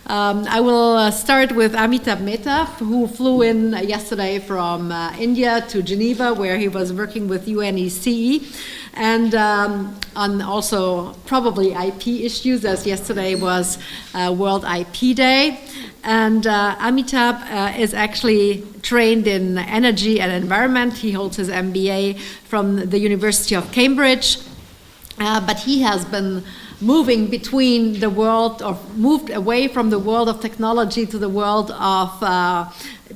I will start with Amitabh Mehta, who flew in yesterday from India to Geneva, where he was working with UNECE, and on also probably IP issues, as yesterday was World IP Day. And Amitabh is actually trained in energy and environment. He holds his MBA from the University of Cambridge, but he has been moving between the world, or moved away from the world of technology to the world of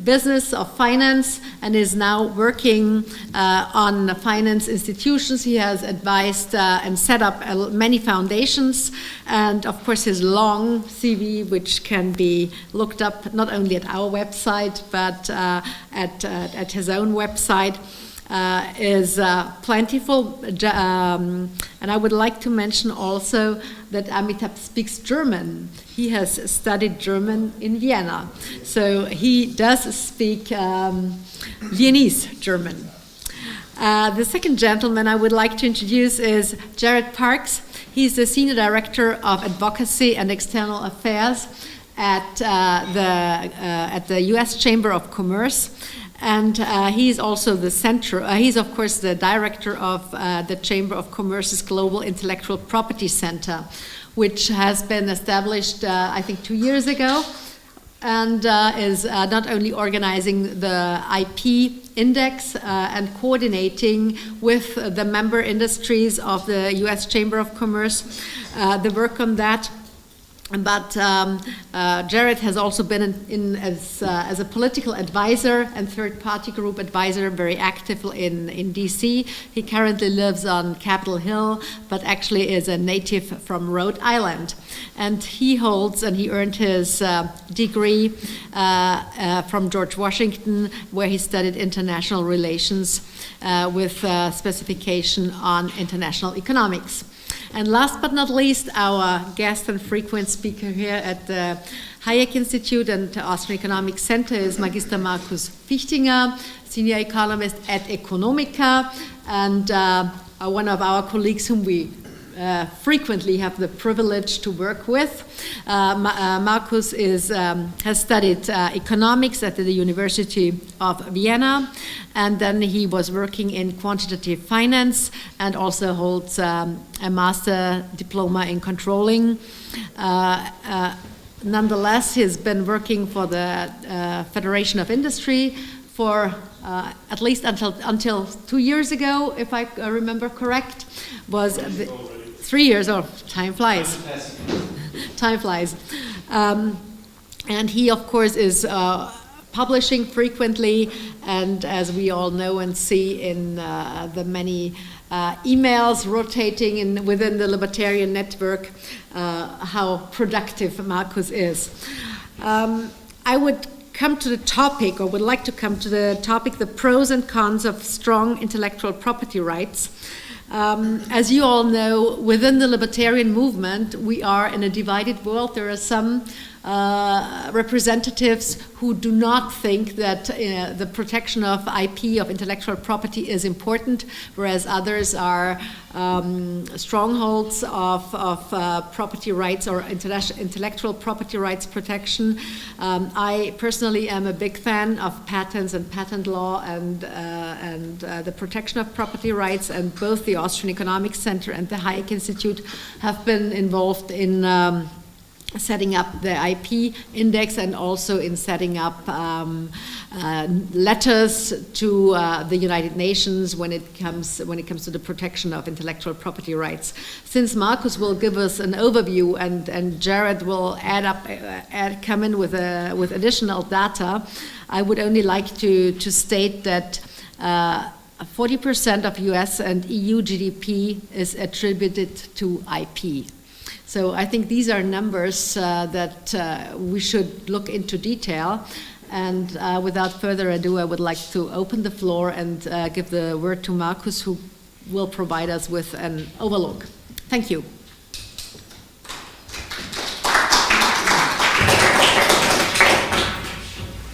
business, of finance, and is now working on finance institutions. He has advised and set up many foundations, and of course his long CV, which can be looked up not only at our website, but at his own website, is plentiful, and I would like to mention also that Amitabh speaks German. He has studied German in Vienna, so he does speak Viennese German. The second gentleman I would like to introduce is Jared Parks. He's the Senior Director of Advocacy and External Affairs at the U.S. Chamber of Commerce. And he's also he's of course the director of the Chamber of Commerce's Global Intellectual Property Center, which has been established, I think, 2 years ago, and is not only organizing the IP index and coordinating with the member industries of the US Chamber of Commerce the work on that. But Jared has also been in as a political advisor and third-party group advisor, very active in DC. He currently lives on Capitol Hill, but actually is a native from Rhode Island. And he holds, and he earned his degree from George Washington, where he studied international relations with specification on international economics. And last but not least, our guest and frequent speaker here at the Hayek Institute and Austrian Economic Center is Magister Markus Fichtinger, Senior Economist at Economica, and one of our colleagues whom we frequently have the privilege to work with. Markus has studied economics at the University of Vienna, and then he was working in quantitative finance and also holds a master diploma in controlling. Nonetheless, he's been working for the Federation of Industry for at least until 2 years ago, if I remember correct. Was 3 years, oh, time flies. Time flies. And he, of course, is publishing frequently, and as we all know and see in the many emails rotating within the libertarian network, how productive Markus is. I would come to the topic, or would like to come to the topic, the pros and cons of strong intellectual property rights. As you all know, within the libertarian movement, we are in a divided world. There are some representatives who do not think that the protection of IP, of intellectual property, is important, whereas others are strongholds of property rights or intellectual property rights protection. I personally am a big fan of patents and patent law and the protection of property rights, and both the Austrian Economic Center and the Hayek Institute have been involved in setting up the IP index and also in setting up letters to the United Nations when it comes to the protection of intellectual property rights. Since Markus will give us an overview and Jared will come in with additional data, I would only like to state that 40% of US and EU GDP is attributed to IP. So I think these are numbers that we should look into detail. And without further ado, I would like to open the floor and give the word to Markus, who will provide us with an overlook. Thank you.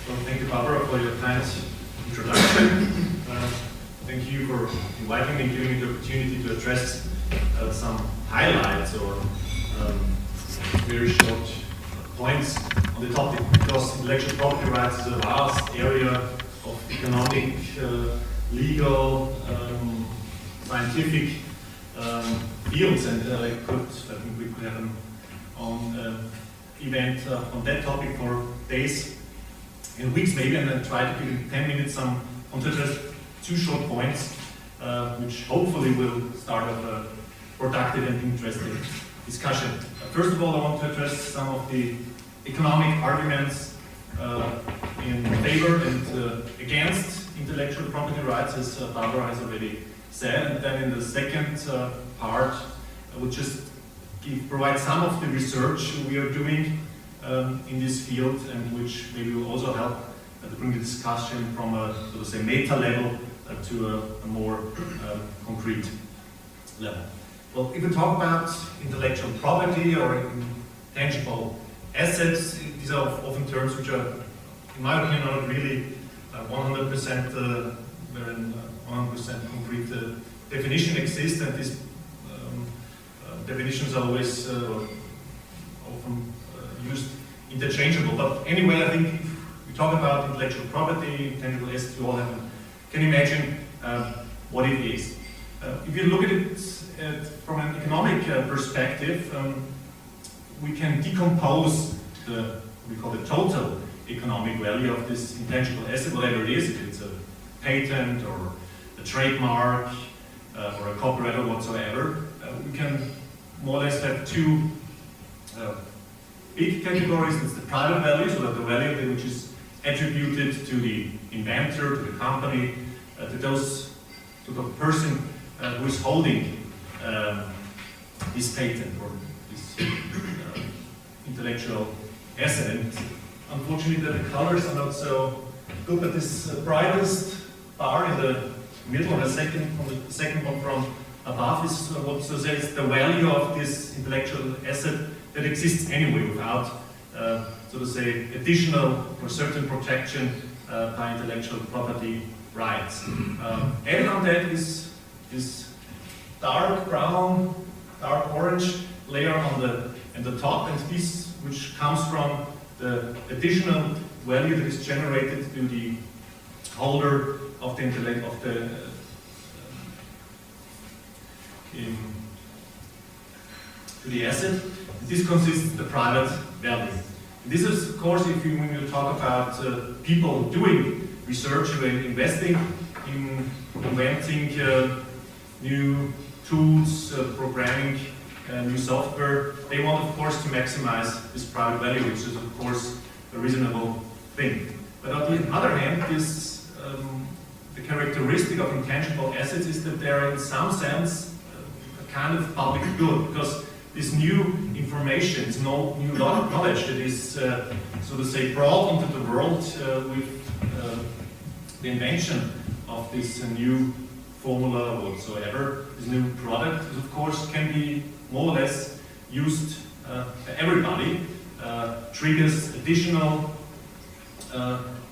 Well, thank you, Barbara, for your kind introduction. Thank you for inviting me and giving me the opportunity to address some highlights or very short points on the topic, because intellectual property rights is a vast area of economic, legal, scientific fields, and I think we could have an event on that topic for days and weeks maybe, and then try to give in 10 minutes some on to address 2 short points, which hopefully will start a productive and interesting discussion. First of all, I want to address some of the economic arguments in favor and against intellectual property rights, as Barbara has already said. And then in the second part, I would just provide some of the research we are doing in this field, and which maybe will also help to bring the discussion from a, so to say, meta level to a more concrete level. Well, if we talk about intellectual property or intangible assets, these are often terms which are, in my opinion, not really 100% where 100% concrete definition exists, and these definitions are always often used interchangeable. But anyway, I think if we talk about intellectual property, intangible assets, we all can imagine what it is. If you look at it from an economic perspective, we can decompose we call the total economic value of this intangible asset, whatever it is, if it's a patent or a trademark or a copyright or whatsoever. We can more or less have 2 big categories. It's the private value, so that the value which is attributed to the inventor, to the company, to the person who is holding this patent or this intellectual asset. And unfortunately, the colors are not so good, but this brightest bar in the middle, on the second one from above, is what says the value of this intellectual asset that exists anyway without, so to say, additional or certain protection by intellectual property rights. Added on that is this dark brown, dark orange layer on the top, and this which comes from the additional value that is generated to the holder of the to the asset. This consists of the private value. This is, of course, when you talk about people doing research, who are investing in inventing new tools, programming new software, they want, of course, to maximize this private value, which is, of course, a reasonable thing. But on the other hand, the characteristic of intangible assets is that they are, in some sense, a kind of public good, because this new information, this new knowledge that is, so to say, brought into the world with the invention of this new formula or whatsoever, this new product, of course, can be more or less used by everybody, triggers additional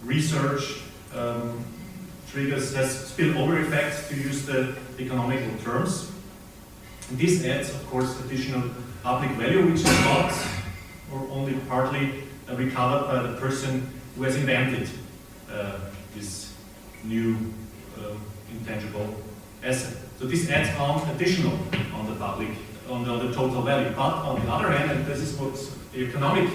research, has spillover effects, to use the economical terms. And this adds, of course, additional public value, which is not or only partly recovered by the person who has invented this new intangible asset. So this adds on additional on the public, on the total value. But on the other hand, and this is what the economic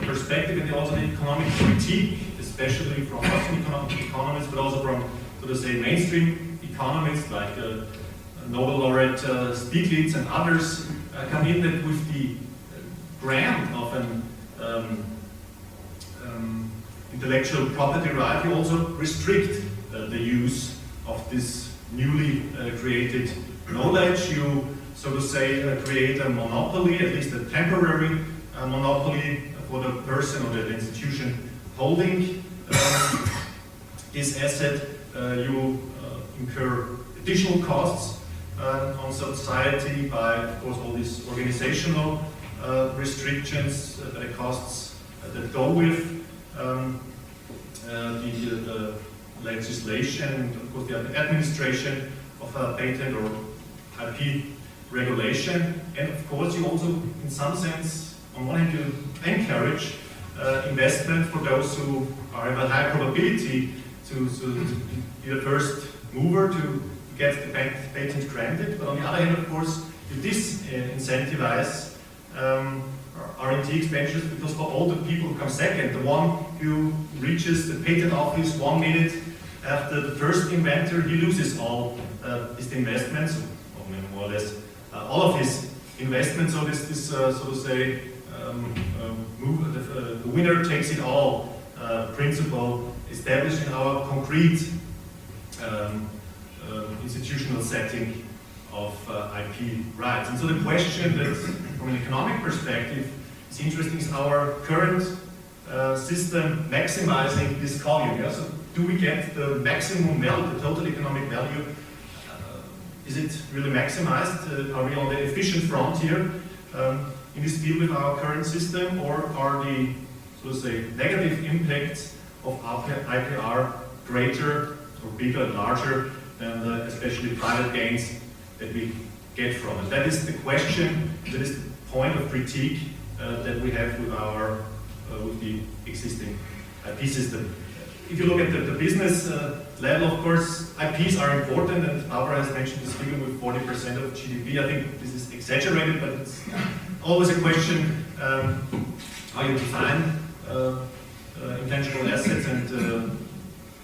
perspective, and also the economic critique, especially from not economists, but also from, so to say, mainstream economists like Nobel laureate Stiglitz and others, come in that with the grant of an intellectual property right, you also restrict the use of this newly created knowledge. You, so to say, create a monopoly, at least a temporary monopoly for the person or the institution holding this asset. You incur additional costs on society by, of course, all these organizational restrictions, the costs that go with the legislation, of course, the administration of a patent or IP regulation. And of course, you also, in some sense, on one hand, you encourage investment for those who have a high probability to be the first mover to get the patent granted. But on the other hand, of course, you disincentivize R&D expenditures, because for all the people who come second, the one who reaches the patent office 1 minute after the first inventor, he loses all his investments, or more or less all of his investments. So this so to say, the winner takes it all principle established in our concrete institutional setting of IP rights. And so the question that, from an economic perspective, is interesting is our current system maximizing this column. Yeah? So do we get the maximum value, the total economic value? Is it really maximized? Are we on the efficient frontier in this field with our current system, or are the, so to say, negative impacts of IPR greater or bigger, larger than the especially private gains that we get from it? That is the question, that is the point of critique that we have with our with the existing IP system. If you look at the business level, of course, IPs are important, and Barbara has mentioned this figure with 40% of GDP. I think this is exaggerated, but it's always a question how you define intangible assets. And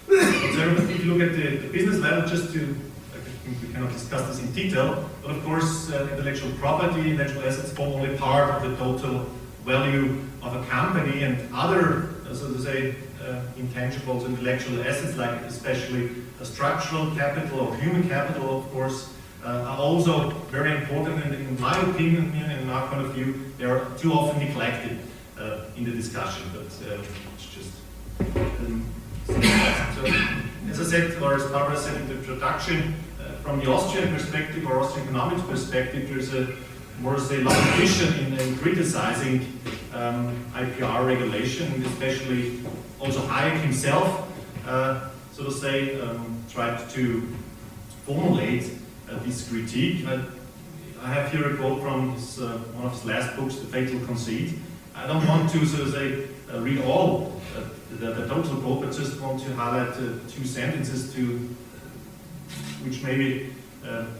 if you look at the business level, just to, we cannot discuss this in detail, but of course, intellectual property, intellectual assets form only part of the total value of a company, and other, so to say, intangibles, intellectual assets, like especially structural capital or human capital, of course, are also very important. And in my opinion, and in my point of view, they are too often neglected in the discussion. But it's just so, as I said, or as Barbara said in the introduction, from the Austrian perspective or Austrian economics perspective, there's a more say long tradition in criticizing IPR regulation, and especially also Hayek himself, so to say, tried to formulate this critique. I have here a quote from his, one of his last books, The Fatal Conceit. I don't want to, so to say, read all the total quote, but just want to highlight two sentences to which maybe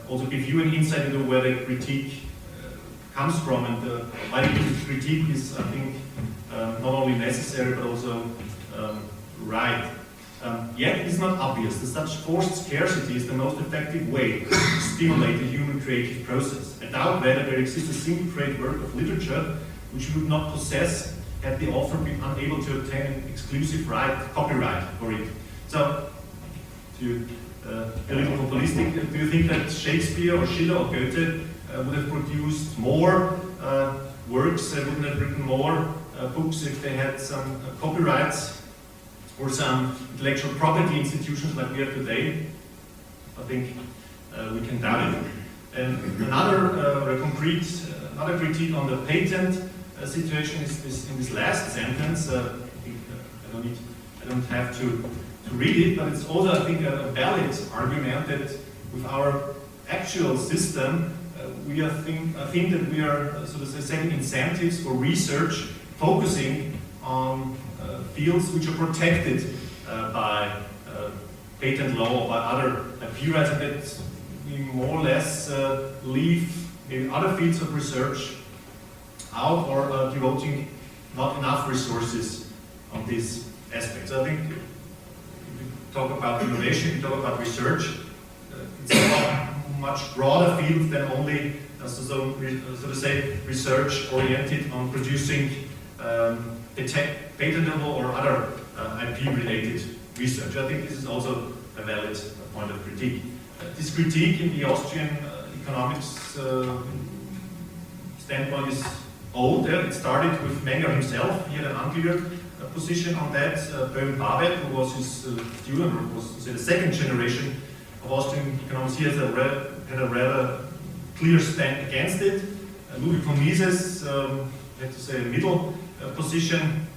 also give you an insight into where the critique comes from, and why the critique is, I think, not only necessary but also right. Yet it is not obvious that such forced scarcity is the most effective way to stimulate the human creative process. I doubt whether there exists a single great work of literature which we would not possess had the author been unable to obtain an exclusive copyright for it. So, to be a little populistic, do you think that Shakespeare or Schiller or Goethe would have produced more works, wouldn't have written more books if they had some copyrights or some intellectual property institutions like we have today? I think we can doubt it. And another another critique on the patent situation is this, in this last sentence. I think I don't have to read it, but it's also, I think, a valid argument that with our actual system, I think that we are, so to say, setting incentives for research, focusing on fields which are protected by patent law or by other IP rights, and that we more or less leave maybe other fields of research out, or devoting not enough resources on these aspects. I think if we talk about innovation, we talk about research, it's a much broader field than only, so to say, research oriented on producing patentable or other IP-related research. I think this is also a valid point of critique. This critique in the Austrian economics standpoint is old. It started with Menger himself. He had an unclear position on that. Böhm-Bawerk, who was his student, or was, to say, the second generation of Austrian economics, he had a rather clear stand against it. Ludwig von Mises had to say a middle position,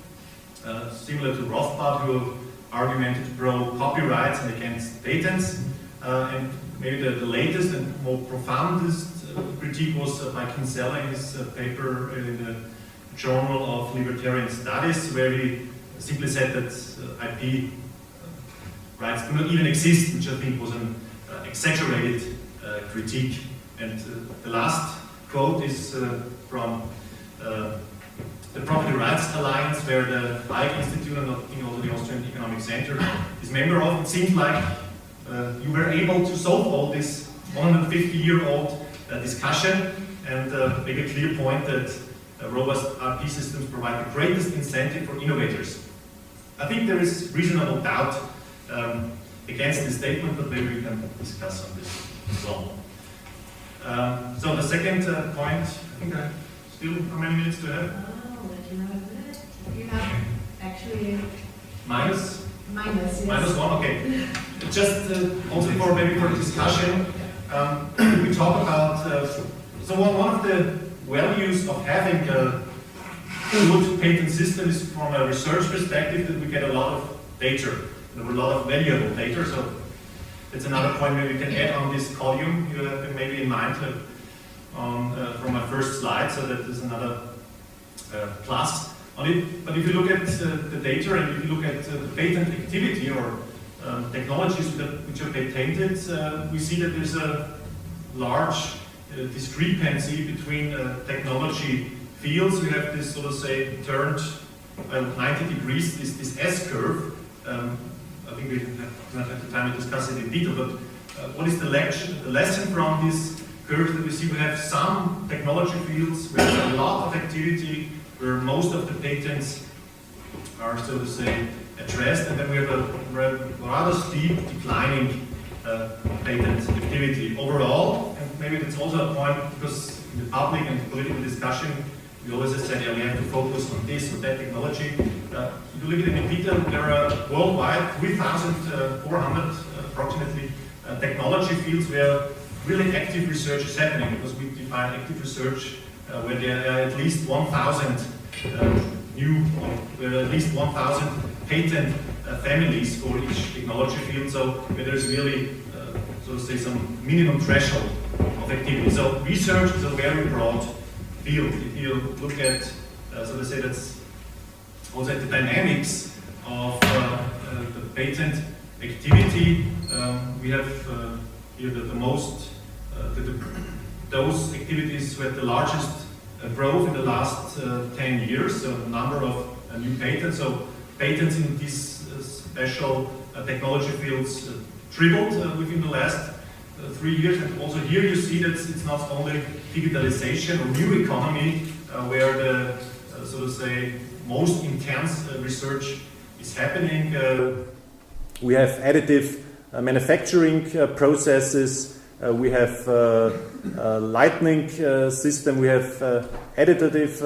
similar to Rothbard, who argumented pro copyrights and against patents. And maybe the latest and more profoundest critique was by Kinsella in his paper in the Journal of Libertarian Studies, where he simply said that IP rights do not even exist, which I think was an exaggerated critique. And the last quote is from the Property Rights Alliance, where the Hayek Institute and I think also the Austrian Economic Center is member of. It seems like you were able to solve all this 150-year-old discussion and make a clear point that robust RP systems provide the greatest incentive for innovators. I think there is reasonable doubt against this statement, but maybe we can discuss on this as well. So the second point, I think I still, how many minutes do I have? Let you know in a minute. You have actually Minus, yes. -1, okay. Just also for maybe for discussion, we talk about, so one of the values of having a good patent system is from a research perspective that we get a lot of data, a lot of valuable data. So that's another point maybe we can add on this column you have maybe in mind from my first slide, so that is another plus on it. But if you look at the data and if you look at the patent activity or technologies which are patented, we see that there's a large discrepancy between technology fields. We have this sort of say turned 90 degrees, this S-curve. I think we don't have the time to discuss it in detail, but what is the lesson from this curve that we see? We have some technology fields where there's a lot of activity, where most of the patents are, so to say, addressed, and then we have a rather steep declining patent activity overall. And maybe that's also a point, because in the public and political discussion, we always have said, yeah, we have to focus on this or that technology. If you look at it in detail, there are worldwide 3,400 approximately technology fields where really active research is happening, because we define active research where there are at least 1,000 where at least 1,000 patent families for each technology field. So where there's really, so to say, some minimum threshold of activity. So research is a very broad field. If you look at, so to say, that's also at the dynamics of the patent activity. We have here the most, those activities with the largest growth in the last 10 years, so the number of new patents. So patents in these special technology fields tripled within the last 3 years. And also here you see that it's not only digitalization or new economy where the, so to say, most intense research is happening. We have additive manufacturing processes. We have lightning system. We have additive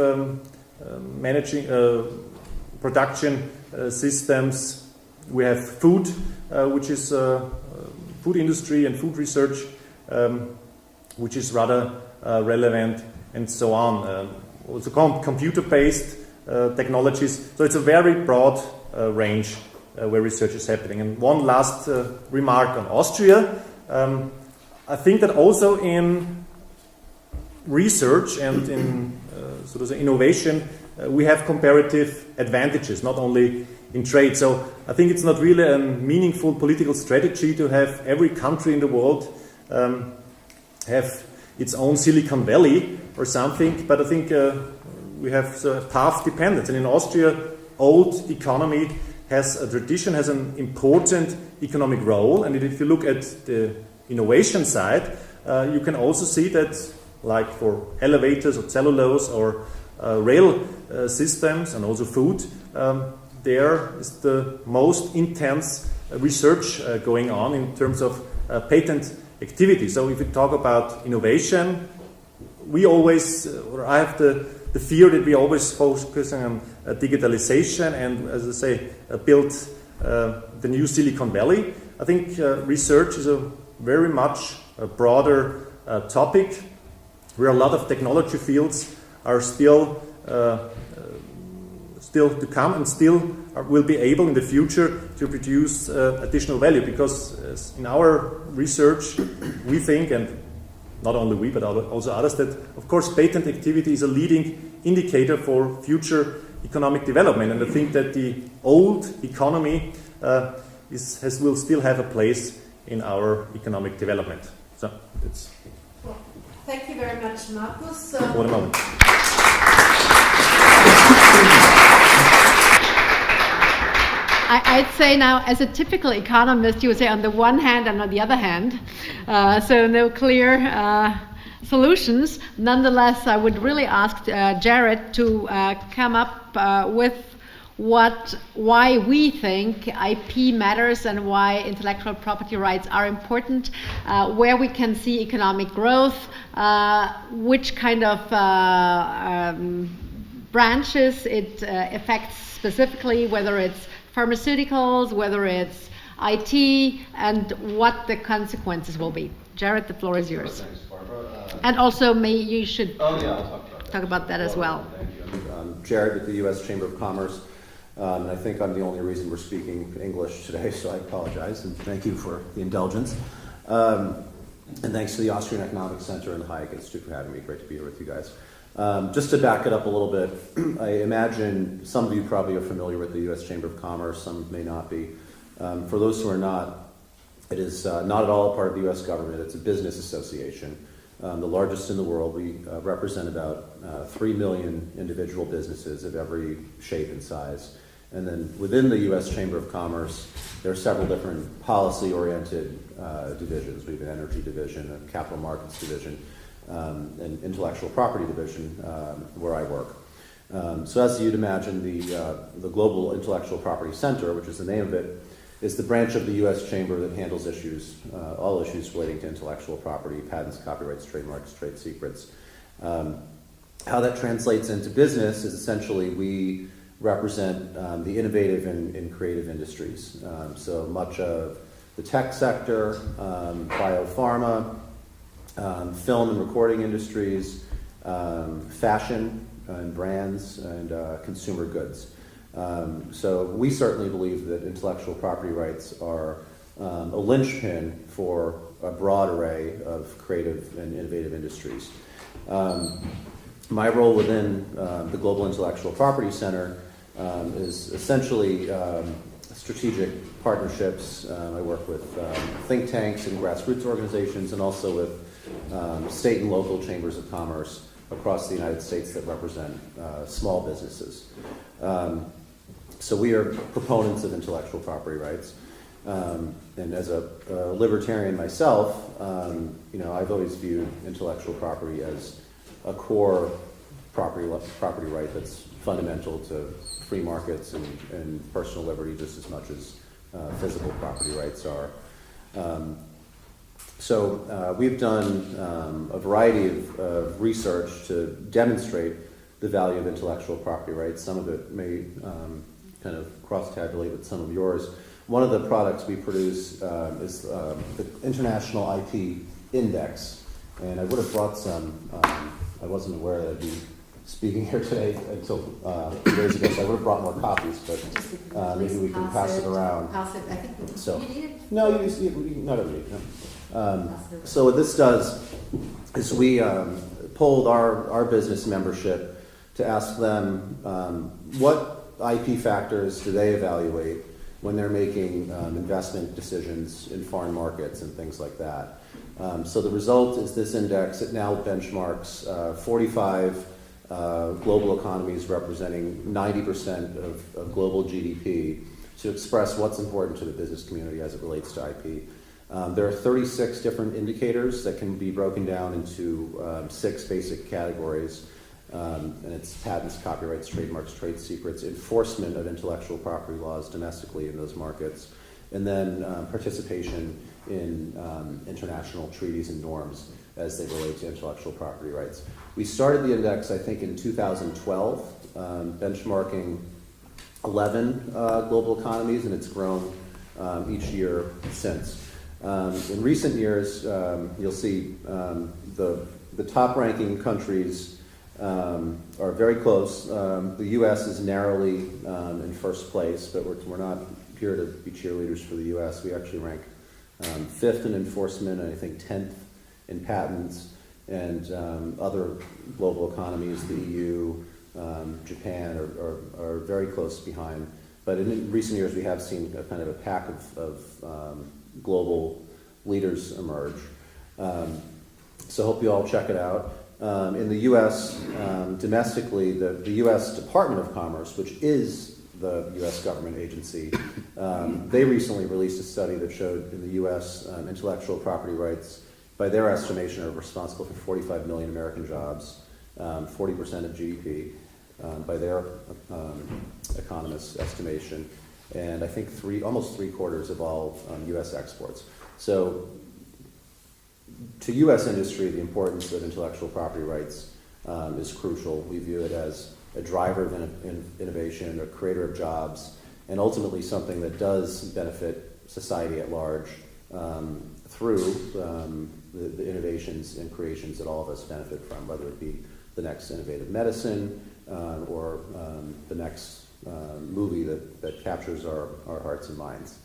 managing production systems. We have food, which is food industry and food research, which is rather relevant, and so on. Also computer-based technologies. So it's a very broad range where research is happening. And one last remark on Austria. I think that also in research and in sort of innovation, we have comparative advantages, not only in trade. So I think it's not really a meaningful political strategy to have every country in the world have its own Silicon Valley or something, but I think we have path dependence. And in Austria, old economy has a tradition, has an important economic role. And if you look at the innovation side, you can also see that, like for elevators or cellulose or rail systems and also food, there is the most intense research going on in terms of patent activity. So if we talk about innovation, we always, or I have the fear that we always focus on digitalization and, as I say, build the new Silicon Valley. I think research is a very much a broader topic, where a lot of technology fields are still to come and still will be able in the future to produce additional value, because in our research we think, and not only we, but also others, that of course patent activity is a leading indicator for future economic development. And I think that the old economy will still have a place in our economic development. So it's. Well, thank you very much, Markus. For a moment. I'd say now, as a typical economist, you would say on the one hand and on the other hand, so no clear solutions. Nonetheless, I would really ask Jared to come up with why we think IP matters and why intellectual property rights are important, where we can see economic growth, which kind of branches it affects specifically, whether it's pharmaceuticals, whether it's IT, and what the consequences will be. Jared, the floor is yours. Thanks, Barbara. And also, you should I'll talk about that as well. Thank you. I'm Jared with the U.S. Chamber of Commerce. And I think I'm the only reason we're speaking English today, so I apologize, and thank you for the indulgence. And thanks to the Austrian Economic Center and the Hayek Institute for having me. Great to be here with you guys. Just to back it up a little bit, I imagine some of you probably are familiar with the U.S. Chamber of Commerce, some may not be. For those who are not, it is not at all a part of the U.S. government. It's a business association, the largest in the world. We represent about 3 million individual businesses of every shape and size. And then within the U.S. Chamber of Commerce, there are several different policy-oriented divisions. We have an energy division, a capital markets division, an intellectual property division where I work. So as you'd imagine, the Global Intellectual Property Center, which is the name of it, is the branch of the U.S. Chamber that handles issues, all issues relating to intellectual property, patents, copyrights, trademarks, trade secrets. How that translates into business is essentially we represent the innovative and creative industries. So much of the tech sector, biopharma, film and recording industries, fashion and brands, and consumer goods. So we certainly believe that intellectual property rights are a linchpin for a broad array of creative and innovative industries. My role within the Global Intellectual Property Center is essentially strategic partnerships. I work with think tanks and grassroots organizations, and also with state and local chambers of commerce across the United States that represent small businesses. So we are proponents of intellectual property rights. And as a libertarian myself, I've always viewed intellectual property as a core property right that's fundamental to free markets and personal liberty just as much as physical property rights are. So we've done a variety of research to demonstrate the value of intellectual property rights. Some of it may kind of cross-tabulate with some of yours. One of the products we produce is the International IP Index, and I would have brought some. I wasn't aware that I'd be speaking here today until 2 days ago, so I would have brought more copies, but maybe we can pass it around. Pass it. I think So, you need it. no, you not everybody. No. So what this does is we polled our business membership to ask them what IP factors do they evaluate when they're making investment decisions in foreign markets and things like that. So the result is this index. It now benchmarks 45 global economies representing 90% of global GDP to express what's important to the business community as it relates to IP. There are 36 different indicators that can be broken down into 6 basic categories. And it's patents, copyrights, trademarks, trade secrets, enforcement of intellectual property laws domestically in those markets, and then participation in international treaties and norms as they relate to intellectual property rights. We started the index, I think, in 2012, benchmarking 11 global economies, and it's grown each year since. In recent years, you'll see the top-ranking countries are very close. The U.S. is narrowly in first place, but we're not here to be cheerleaders for the U.S. We actually rank 5th in enforcement and I think 10th in patents, and other global economies, the EU, Japan, are very close behind. But in recent years, we have seen a kind of a pack of global leaders emerge. So I hope you all check it out. In the U.S., domestically, the U.S. Department of Commerce, which is the U.S. government agency, they recently released a study that showed in the U.S. Intellectual property rights, by their estimation, are responsible for 45 million American jobs, 40% of GDP, by their economists' estimation, and I think almost 3/4 of all U.S. exports. So to U.S. industry, the importance of intellectual property rights is crucial. We view it as a driver of innovation, a creator of jobs, and ultimately something that does benefit society at large through the innovations and creations that all of us benefit from, whether it be the next innovative medicine or the next movie that captures our hearts and minds.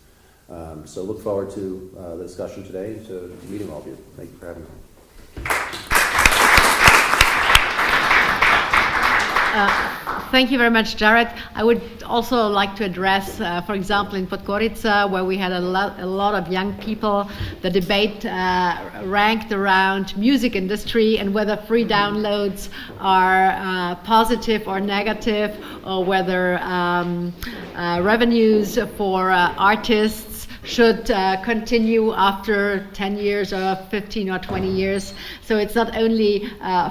So look forward to the discussion today and to meeting all of you. Thank you for having me. Thank you very much, Jared. I would also like to address, for example, in Podgorica, where we had a lot of young people, the debate ranked around music industry and whether free downloads are positive or negative, or whether revenues for artists should continue after 10 years or 15 or 20 years. So it's not only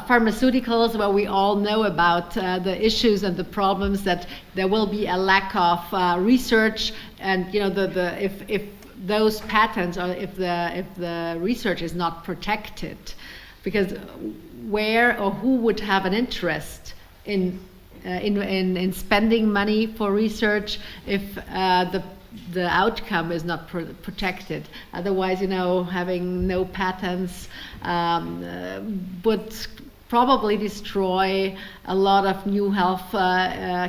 pharmaceuticals, where we all know about the issues and the problems, that there will be a lack of research, and if those patents, or if the research is not protected, because where or who would have an interest in spending money for research if the outcome is not protected? Otherwise, having no patents would probably destroy a lot of new health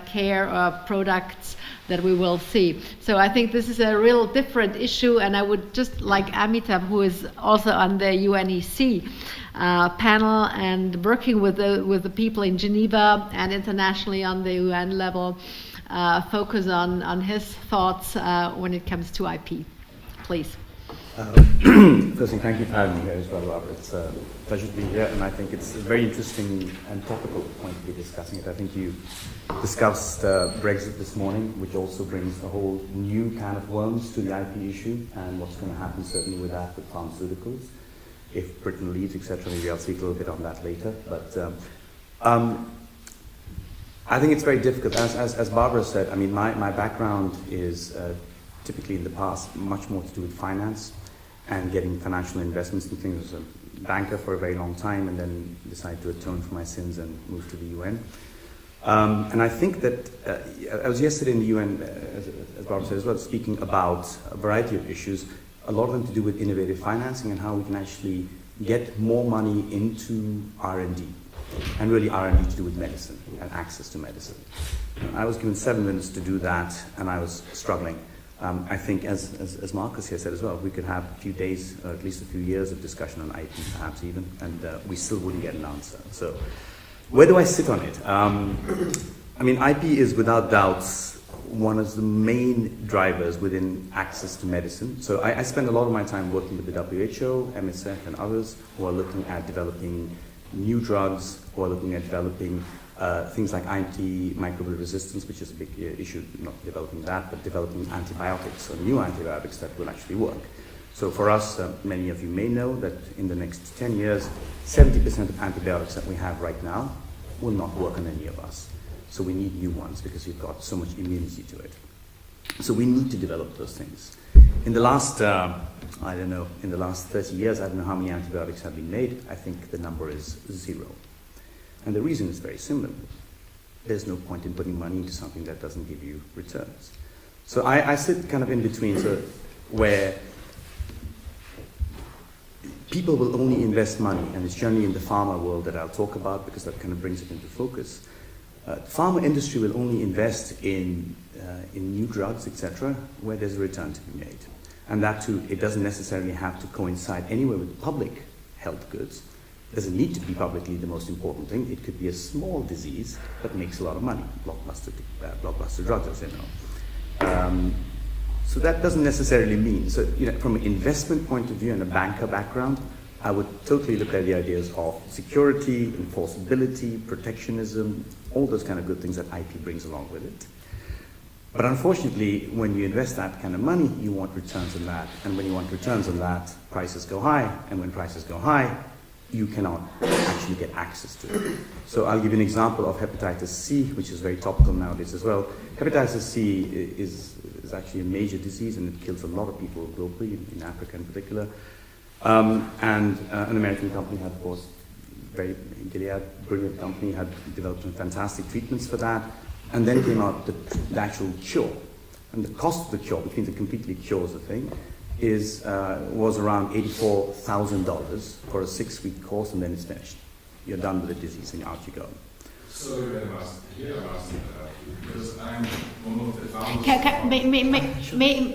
care products that we will see. So I think this is a real different issue, and I would just like Amitabh, who is also on the UNEC panel and working with the people in Geneva and internationally on the UN level, focus on his thoughts when it comes to IP. Please. Firstly, thank you for having me here as well, Robert. It's a pleasure to be here, and I think it's a very interesting and topical point to be discussing it. I think you discussed Brexit this morning, which also brings a whole new kind of worms to the IP issue, and what's going to happen certainly with that with pharmaceuticals. If Britain leaves, etc., maybe I'll speak a little bit on that later. But I think it's very difficult. As Barbara said, I mean, my background is typically in the past much more to do with finance and getting financial investments and things. I was a banker for a very long time, and then decided to atone for my sins and move to the UN. And I think that I was yesterday in the UN, as Barbara said as well, speaking about a variety of issues, a lot of them to do with innovative financing and how we can actually get more money into R&D, and really R&D to do with medicine and access to medicine. I was given 7 minutes to do that, and I was struggling. I think, as Marcus here said as well, we could have a few days, or at least a few years of discussion on IP, perhaps even, and we still wouldn't get an answer. So, where do I sit on it? I mean, IP is without doubt one of the main drivers within access to medicine. So I spend a lot of my time working with the WHO, MSF, and others who are looking at developing new drugs, who are looking at developing things like antimicrobial resistance, which is a big issue, not developing that, but developing antibiotics, or new antibiotics that will actually work. So for us, many of you may know that in the next 10 years, 70% of antibiotics that we have right now will not work on any of us. So we need new ones because we've got so much immunity to it. So we need to develop those things. In the last, in the last 30 years, I don't know how many antibiotics have been made. I think the number is 0. And the reason is very simple. There's no point in putting money into something that doesn't give you returns. So I sit kind of in between, so where people will only invest money, and it's generally in the pharma world that I'll talk about because that kind of brings it into focus. Pharma industry will only invest in new drugs, etc., where there's a return to be made. And that too, it doesn't necessarily have to coincide anywhere with public health goods. Doesn't need to be publicly the most important thing. It could be a small disease that makes a lot of money. Blockbuster drugs, as you know. So that doesn't necessarily mean. So from an investment point of view and a banker background, I would totally look at the ideas of security, enforceability, protectionism, all those kind of good things that IP brings along with it. But unfortunately, when you invest that kind of money, you want returns on that. And when you want returns on that, prices go high. And when prices go high, you cannot actually get access to it. So I'll give you an example of hepatitis C, which is very topical nowadays as well. Hepatitis C is actually a major disease, and it kills a lot of people globally, in Africa in particular. And an American company had, of course, Gilead, brilliant company, had developed some fantastic treatments for that. And then came out the actual cure. And the cost of the cure, which means it completely cures the thing, was around $84,000 for a 6-week course, and then it's finished. You're done with the disease, and out you go. Sorry very much. Here I'm asking because I'm one of the founders.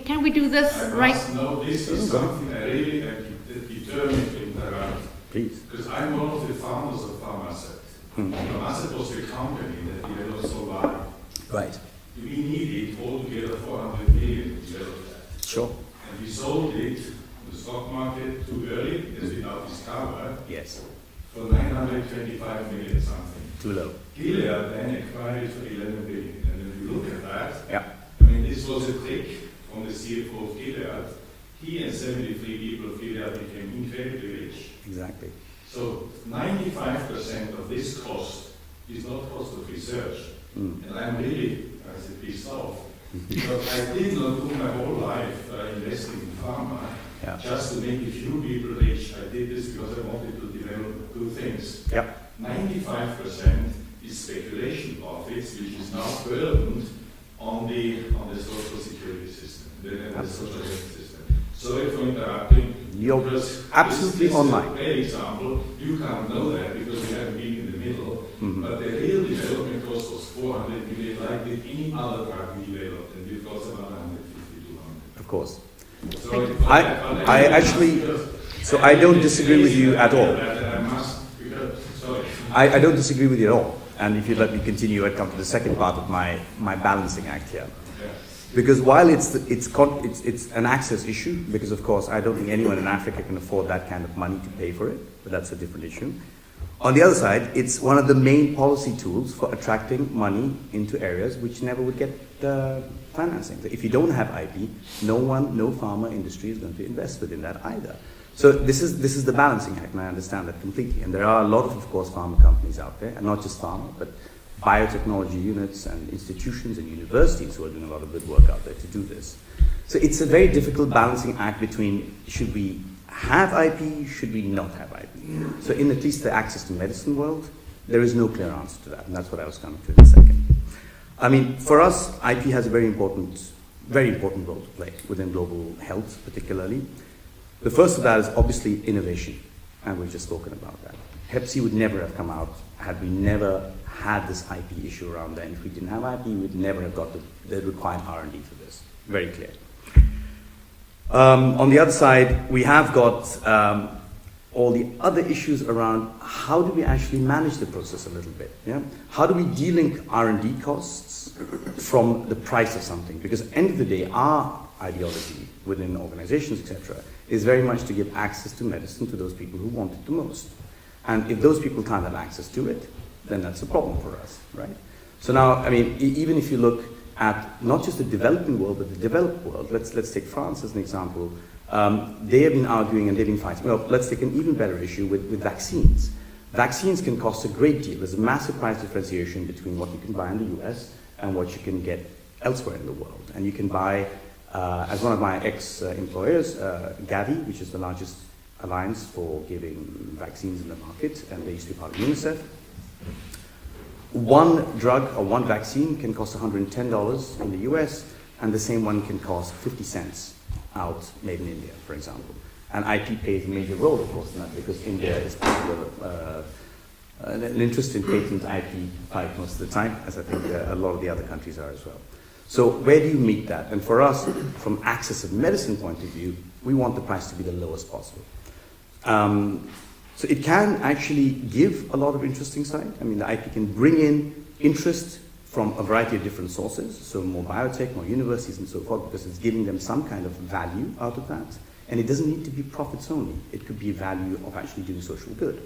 Can we do this right? No, this is something I really am determined to interrupt. Please. Because I'm one of the founders of FMRS17. FMRS17 was the company that developed solar. Right. We needed altogether 400 million to develop that. Sure. And we sold it on the stock market too early, as we now discover, Yes. for 925 million something. Too low. Gilead then acquired it for 11 billion. And when you look at that, Yeah. I mean, this was a trick from the CFO of Gilead. He and 73 people of Gilead became incredibly rich. Exactly. So 95% of this cost is not cost of research. And I'm really, I said, pissed off. Because I did not do my whole life investing in pharma just to make a few people rich. I did this because I wanted to develop two things. Yep. 95% is speculation profits, which is now burdened on the social security system, the social health system. Sorry for interrupting. You're absolutely online. This is a great example. You can't know that because you haven't been in the middle. But the real development cost was 400 million, like with any other drug we developed, and we've got about 150 to 100. Of course. Sorry, I actually, so I don't disagree with you at all. I don't disagree with you at all. And if you let me continue, I'd come to the second part of my balancing act here. Because while it's an access issue, because of course I don't think anyone in Africa can afford that kind of money to pay for it, but that's a different issue. On the other side, it's one of the main policy tools for attracting money into areas which never would get financing. If you don't have IP, no pharma industry is going to invest within that either. So this is the balancing act, and I understand that completely. And there are a lot of course, pharma companies out there, and not just pharma, but biotechnology units and institutions and universities who are doing a lot of good work out there to do this. So it's a very difficult balancing act between should we have IP, should we not have IP? So in at least the access to medicine world, there is no clear answer to that, and that's what I was coming to in a second. I mean, for us, IP has a very important role to play within global health, particularly. The first of that is obviously innovation, and we've just spoken about that. Hep C would never have come out had we never had this IP issue around then. If we didn't have IP, we'd never have got the required R&D for this. Very clear. On the other side, we have got all the other issues around how do we actually manage the process a little bit. Yeah? How do we de-link R&D costs from the price of something? Because at the end of the day, our ideology within organizations, etc., is very much to give access to medicine to those people who want it the most. And if those people can't have access to it, then that's a problem for us, right? So now, I mean, even if you look at not just the developing world, but the developed world, let's take France as an example. They have been arguing and they've been fighting. Well, let's take an even better issue with vaccines. Vaccines can cost a great deal. There's a massive price differentiation between what you can buy in the US and what you can get elsewhere in the world. And you can buy, as one of my ex-employers, Gavi, which is the largest alliance for giving vaccines in the market, and they used to be part of UNICEF. One drug or one vaccine can cost $110 in the US, and the same one can cost 50 cents out made in India, for example. And IP plays a major role, of course, in that, because India is an interest in patent IP fight most of the time, as I think a lot of the other countries are as well. So where do you meet that? And for us, from access of medicine point of view, we want the price to be the lowest possible. So it can actually give a lot of interesting side. I mean, the IP can bring in interest from a variety of different sources, so more biotech, more universities and so forth, because it's giving them some kind of value out of that. And it doesn't need to be profits only. It could be value of actually doing social good.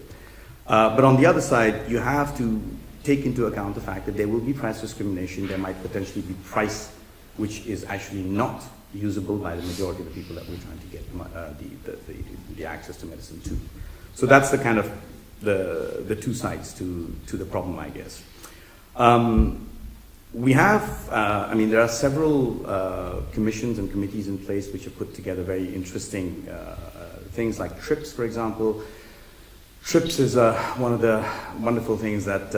But on the other side, you have to take into account the fact that there will be price discrimination. There might potentially be price which is actually not usable by the majority of the people that we're trying to get the access to medicine to. So that's the kind of the two sides to the problem, I guess. We have, I mean, there are several commissions and committees in place which have put together very interesting things like TRIPS, for example. TRIPS is one of the wonderful things that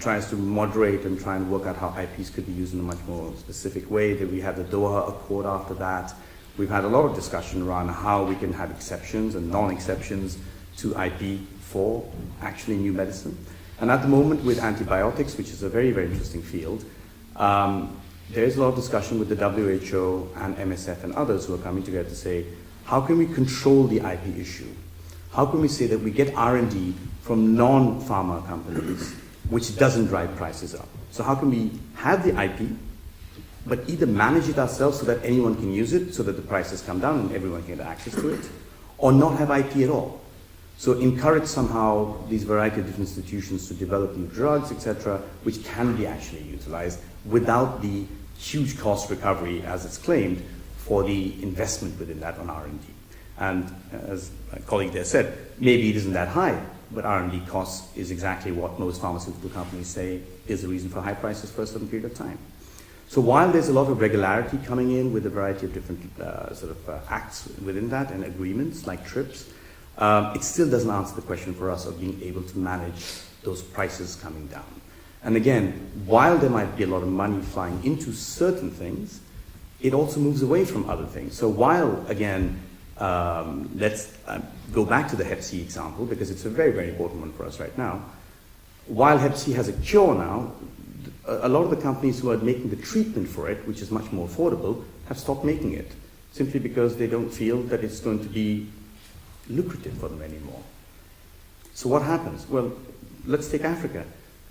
tries to moderate and try and work out how IPs could be used in a much more specific way. That we had the Doha Accord after that. We've had a lot of discussion around how we can have exceptions and non-exceptions to IP for actually new medicine. And at the moment with antibiotics, which is a very, very interesting field, there is a lot of discussion with the WHO and MSF and others who are coming together to say, how can we control the IP issue? How can we say that we get R&D from non-pharma companies, which doesn't drive prices up? So how can we have the IP, but either manage it ourselves so that anyone can use it, so that the prices come down and everyone can get access to it, or not have IP at all? So encourage somehow these variety of different institutions to develop new drugs, etc., which can be actually utilized without the huge cost recovery, as it's claimed, for the investment within that on R&D. And as my colleague there said, maybe it isn't that high, but R&D costs is exactly what most pharmaceutical companies say is the reason for high prices for a certain period of time. So while there's a lot of regularity coming in with a variety of different acts within that and agreements like TRIPS, it still doesn't answer the question for us of being able to manage those prices coming down. And again, while there might be a lot of money flying into certain things, it also moves away from other things. So while, again, let's go back to the Hep C example, because it's a very, very important one for us right now. While Hep C has a cure now, a lot of the companies who are making the treatment for it, which is much more affordable, have stopped making it, simply because they don't feel that it's going to be lucrative for them anymore. So what happens? Well, let's take Africa.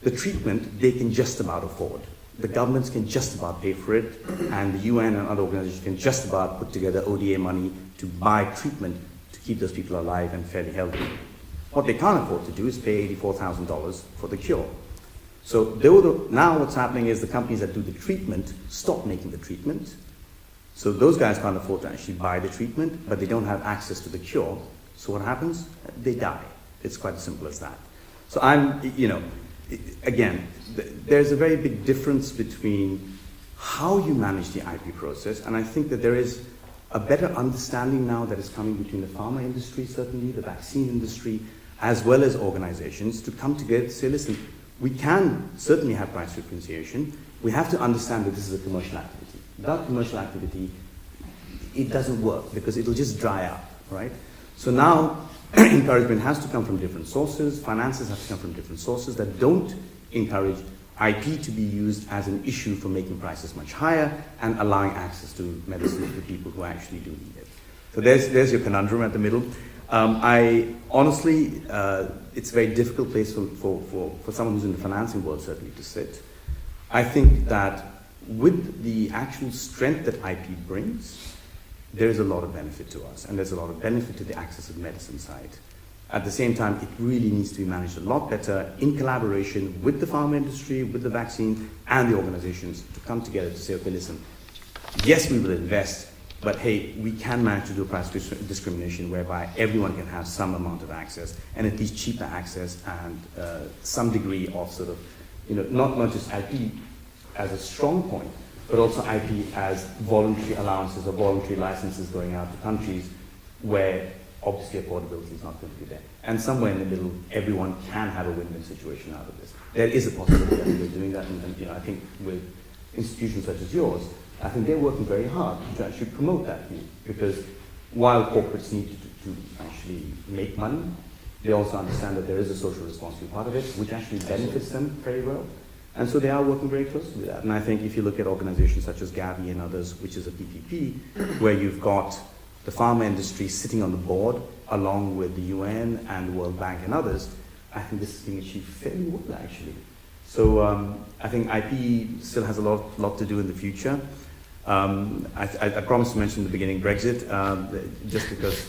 The treatment they can just about afford. The governments can just about pay for it, and the UN and other organizations can just about put together ODA money to buy treatment to keep those people alive and fairly healthy. What they can't afford to do is pay $84,000 for the cure. So now what's happening is the companies that do the treatment stop making the treatment. So those guys can't afford to actually buy the treatment, but they don't have access to the cure. So what happens? They die. It's quite as simple as that. So again, there's a very big difference between how you manage the IP process, and I think that there is a better understanding now that is coming between the pharma industry, certainly, the vaccine industry, as well as organizations to come together and say, listen, we can certainly have price differentiation. We have to understand that this is a commercial activity. Without commercial activity, it doesn't work because it'll just dry up, right? So now, encouragement has to come from different sources, finances have to come from different sources that don't encourage IP to be used as an issue for making prices much higher and allowing access to medicine to people who actually do need it. So there's your conundrum at the middle. I honestly, it's a very difficult place for someone who's in the financing world certainly to sit. I think that with the actual strength that IP brings, there is a lot of benefit to us, and there's a lot of benefit to the access of medicine side. At the same time, it really needs to be managed a lot better in collaboration with the pharma industry, with the vaccine, and the organizations to come together to say, okay, listen, yes, we will invest, but hey, we can manage to do price discrimination whereby everyone can have some amount of access, and at least cheaper access, and some degree of sort of, not just IP as a strong point, but also IP as voluntary allowances or voluntary licenses going out to countries where obviously affordability is not going to be there. And somewhere in the middle, everyone can have a win-win situation out of this. There is a possibility that we're doing that, and I think with institutions such as yours, I think they're working very hard to actually promote that view, because while corporates need to actually make money, they also understand that there is a social responsibility part of it, which actually benefits them very well. And so they are working very closely with that. And I think if you look at organizations such as Gavi and others, which is a PPP, where you've got the pharma industry sitting on the board along with the UN and the World Bank and others, I think this is being achieved fairly well, actually. So I think IP still has a lot to do in the future. I promised to mention in the beginning Brexit, just because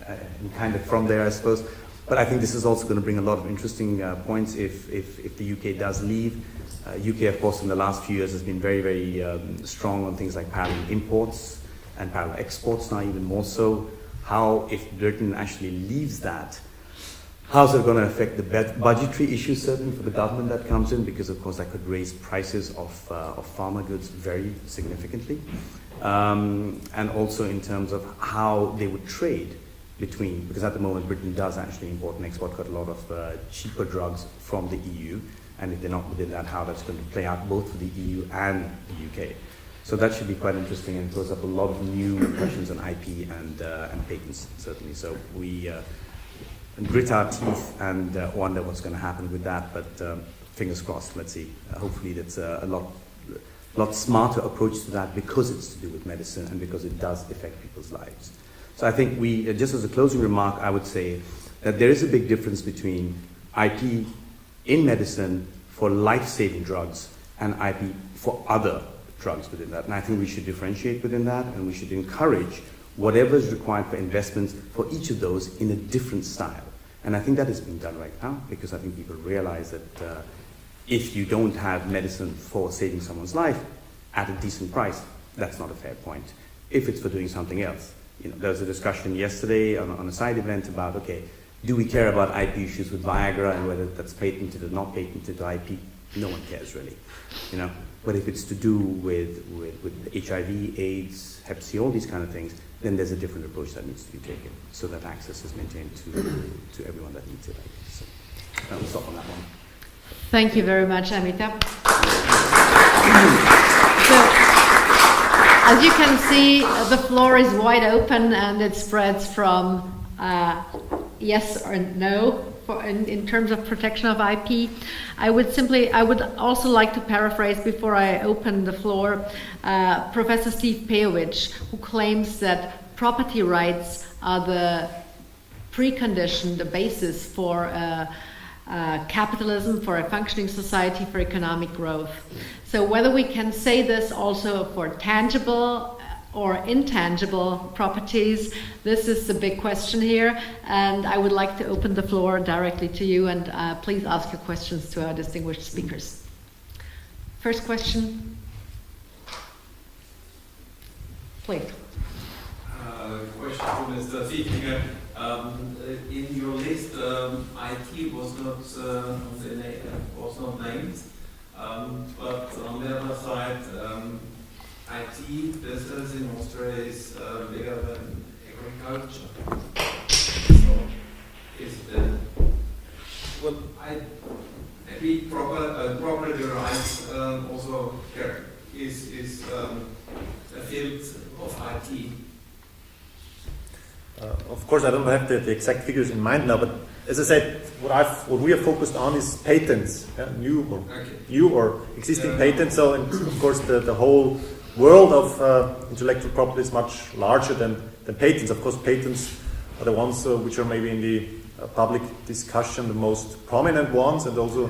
I'm kind of from there, I suppose. But I think this is also going to bring a lot of interesting points if the UK does leave. UK, of course, in the last few years has been very, very strong on things like parallel imports and parallel exports, now even more so. How, if Britain actually leaves that, how's it going to affect the budgetary issues, certainly for the government that comes in, because of course that could raise prices of farmer goods very significantly. And also in terms of how they would trade between, because at the moment Britain does actually import and export quite a lot of cheaper drugs from the EU, and if they're not within that, how that's going to play out both for the EU and the UK. So that should be quite interesting and throws up a lot of new questions on IP and patents, certainly. So we grit our teeth and wonder what's going to happen with that, but fingers crossed, let's see. Hopefully that's a lot smarter approach to that, because it's to do with medicine and because it does affect people's lives. So I think we, just as a closing remark, I would say that there is a big difference between IP in medicine for life-saving drugs and IP for other drugs within that. And I think we should differentiate within that, and we should encourage whatever is required for investments for each of those in a different style. And I think that is being done right now, because I think people realize that if you don't have medicine for saving someone's life at a decent price, that's not a fair point. If it's for doing something else. You know, there was a discussion yesterday on a side event about, okay, do we care about IP issues with Viagra and whether that's patented or not patented IP? No one cares really, you know. But if it's to do with HIV, AIDS, Hep C, all these kind of things, then there's a different approach that needs to be taken so that access is maintained to everyone that needs it. So I'll stop on that one. Thank you very much, Amitabh. As you can see, the floor is wide open and it spreads from yes or no in terms of protection of IP. I would also like to paraphrase before I open the floor Professor Steve Pejovic, who claims that property rights are the precondition, the basis for capitalism, for a functioning society, for economic growth. So whether we can say this also for tangible or intangible properties, this is the big question here, and I would like to open the floor directly to you, and please ask your questions to our distinguished speakers. First question. Please. Question to Mr. Fichtinger. In your list, IT was not named, but on the other side, IT business in Austria is bigger than agriculture. So, is well, maybe property rights also is a field of IT. Of course, I don't have the exact figures in mind now, but as I said, what we are focused on is patents, new or existing patents. So, and of course, the whole world of intellectual property is much larger than patents. Of course, patents are the ones which are maybe in the public discussion the most prominent ones, and also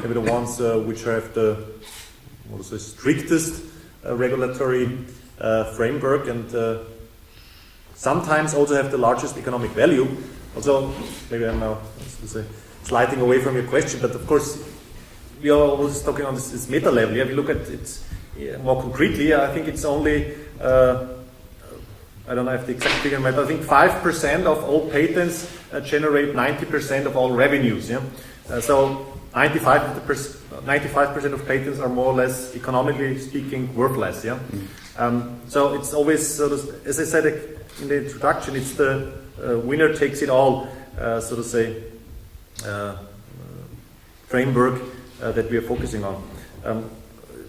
maybe the ones which have the strictest regulatory framework, and sometimes also have the largest economic value. Also, maybe I'm now sliding away from your question, but of course, we are always talking on this meta level. If you look at it more concretely, I think it's only, I don't have the exact figure, but I think 5% of all patents generate 90% of all revenues. Yeah? So 95% of patents are more or less, economically speaking, worthless. Yeah? So it's always, as I said in the introduction, it's the winner takes it all, so to say, framework that we are focusing on.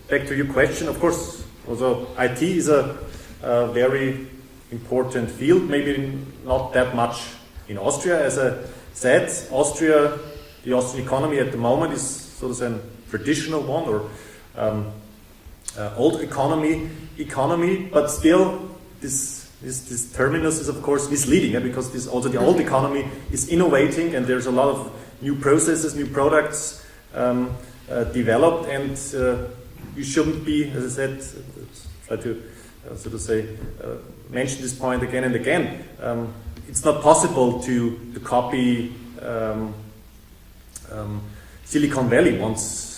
Back to your question, of course, also IT is a very important field, maybe not that much in Austria. As I said, the Austrian economy at the moment is sort of a traditional one, or old economy, but still this this terminus is of course misleading, because this also the old economy is innovating, and there's a lot of new processes, new products developed, and you shouldn't be, as I said, try to so to say mention this point again and again. It's not possible to copy Silicon Valley once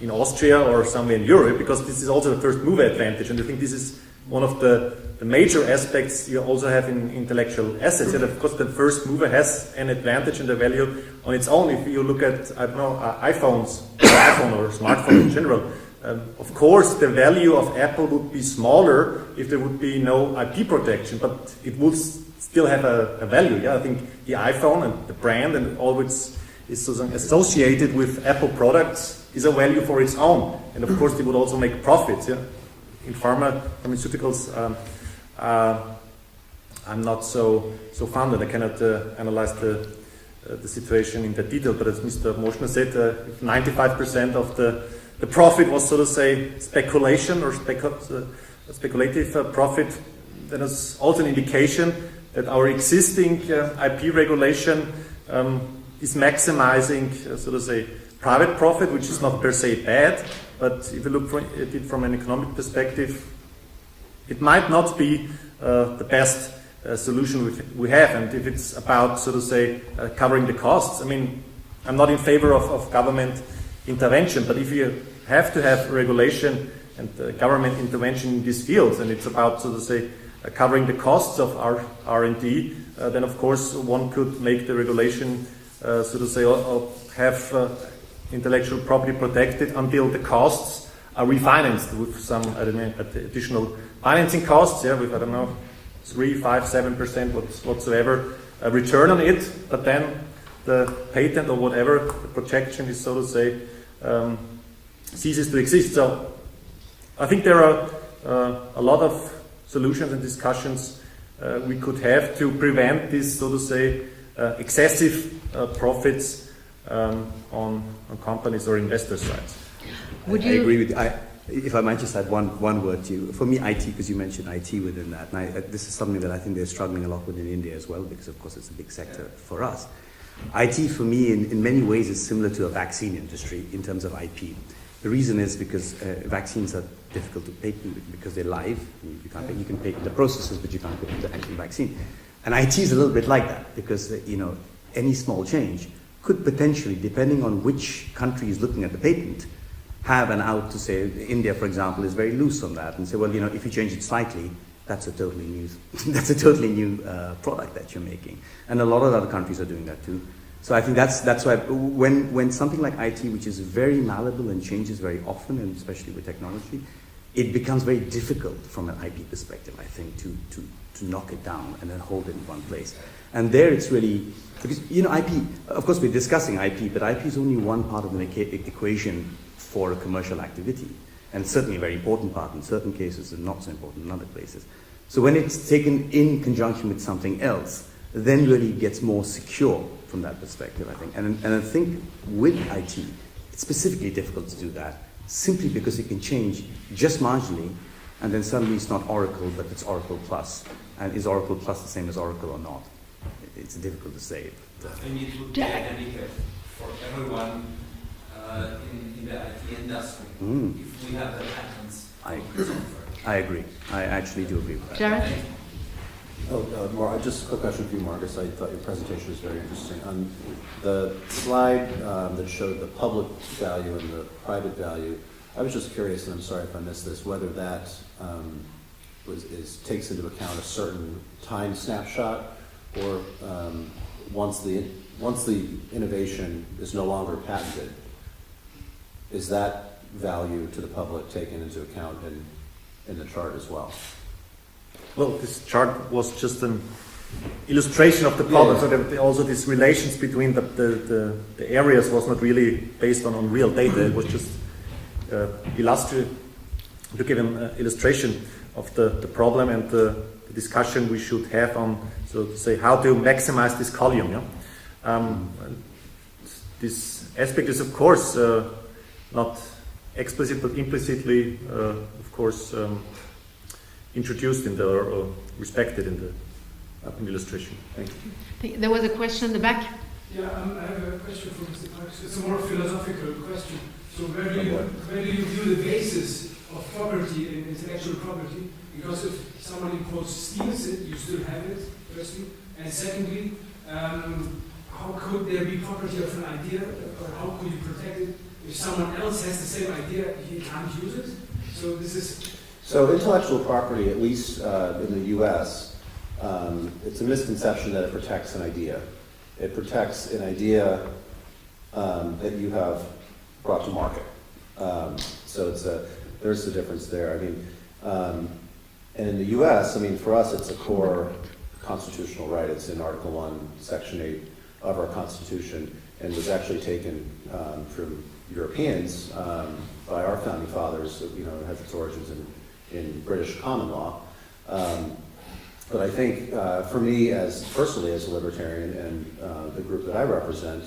in Austria or somewhere in Europe, because this is also the first mover advantage, and I think this is one of the major aspects you also have in intellectual assets. And of course, the first mover has an advantage and a value on its own. If you look at, I don't know, iPhones, iPhone or smartphone in general, of course, the value of Apple would be smaller if there would be no IP protection, but it would still have a value. Yeah, I think the iPhone and the brand and all which is associated with Apple products is a value for its own. And of course, they would also make profits. Yeah, in pharmaceuticals, I'm not so fond, and I cannot analyze the situation in that detail. But as Mr. Moschner said, if 95% of the profit was, so to say, speculation or speculative profit, then it's also an indication that our existing IP regulation is maximizing, so to say, private profit, which is not per se bad, but if you look at it from an economic perspective, it might not be the best solution we have. And if it's about, so to say, covering the costs, I mean, I'm not in favor of government intervention, but if you have to have regulation and government intervention in these fields, and it's about, so to say, covering the costs of our R&D, then of course one could make the regulation, so to say, have intellectual property protected until the costs are refinanced with some, I don't know, additional financing costs, yeah, with, I don't know, 3, 5, 7% whatsoever return on it, but then the patent or whatever, the protection is, so to say, ceases to exist. So I think there are a lot of solutions and discussions we could have to prevent this, so to say, excessive profits on companies or investor sides. I agree with you. If I might just add one word to you. For me, IT, because you mentioned IT within that, and this is something that I think they're struggling a lot with in India as well, because of course it's a big sector for us. IT for me in many ways is similar to a vaccine industry in terms of IP. The reason is because vaccines are difficult to patent because they're live. You can patent the processes, but you can't patent the actual vaccine. And IT is a little bit like that, because any small change could potentially, depending on which country is looking at the patent, have an out to say, India, for example, is very loose on that and say, well, if you change it slightly, that's a totally new product that you're making. And a lot of other countries are doing that too. So I think that's why when something like IT, which is very malleable and changes very often, and especially with technology, it becomes very difficult from an IP perspective, I think, to knock it down and then hold it in one place. And there it's really, because, IP, of course we're discussing IP, but IP is only one part of the equation for a commercial activity. And certainly a very important part in certain cases and not so important in other places. So when it's taken in conjunction with something else, then really gets more secure from that perspective, I think. And I think with IT, it's specifically difficult to do that, simply because it can change just marginally, and then suddenly it's not Oracle, but it's Oracle Plus. And is Oracle Plus the same as Oracle or not? It's difficult to say. I think it would be a handicap for everyone in the IT industry if we have the patents. I agree. I actually do agree with that. Jared? Just a quick question for you, Marcus. I thought your presentation was very interesting. On the slide that showed the public value and the private value, I was just curious, and I'm sorry if I missed this, whether that takes into account a certain time snapshot, or once the innovation is no longer patented, is that value to the public taken into account in the chart as well? Well, this chart was just an illustration of the problem. Yeah. So that also these relations between the areas was not really based on real data. It was just illustrative to give an illustration of the problem and the discussion we should have on, so to say, how to maximize this column. Yeah? This aspect is, of course, not explicit but implicitly, of course, introduced in the or respected in the illustration. Thank you. There was a question in the back. Yeah, I have a question for Mr. Parks. It's a more philosophical question. So where do you view the basis of property and intellectual property? Because if someone in quotes steals it, you still have it, firstly. And secondly, how could there be property of an idea, or how could you protect it if someone else has the same idea, he can't use it? So this is... So intellectual property, at least in the U.S., it's a misconception that it protects an idea. It protects an idea that you have brought to market. So there's a difference there. I mean, and in the U.S., I mean, for us, it's a core constitutional right. It's in Article 1, Section 8 of our Constitution, and was actually taken from Europeans by our founding fathers. You know, it has its origins in British common law. But I think for me, personally as a libertarian and the group that I represent,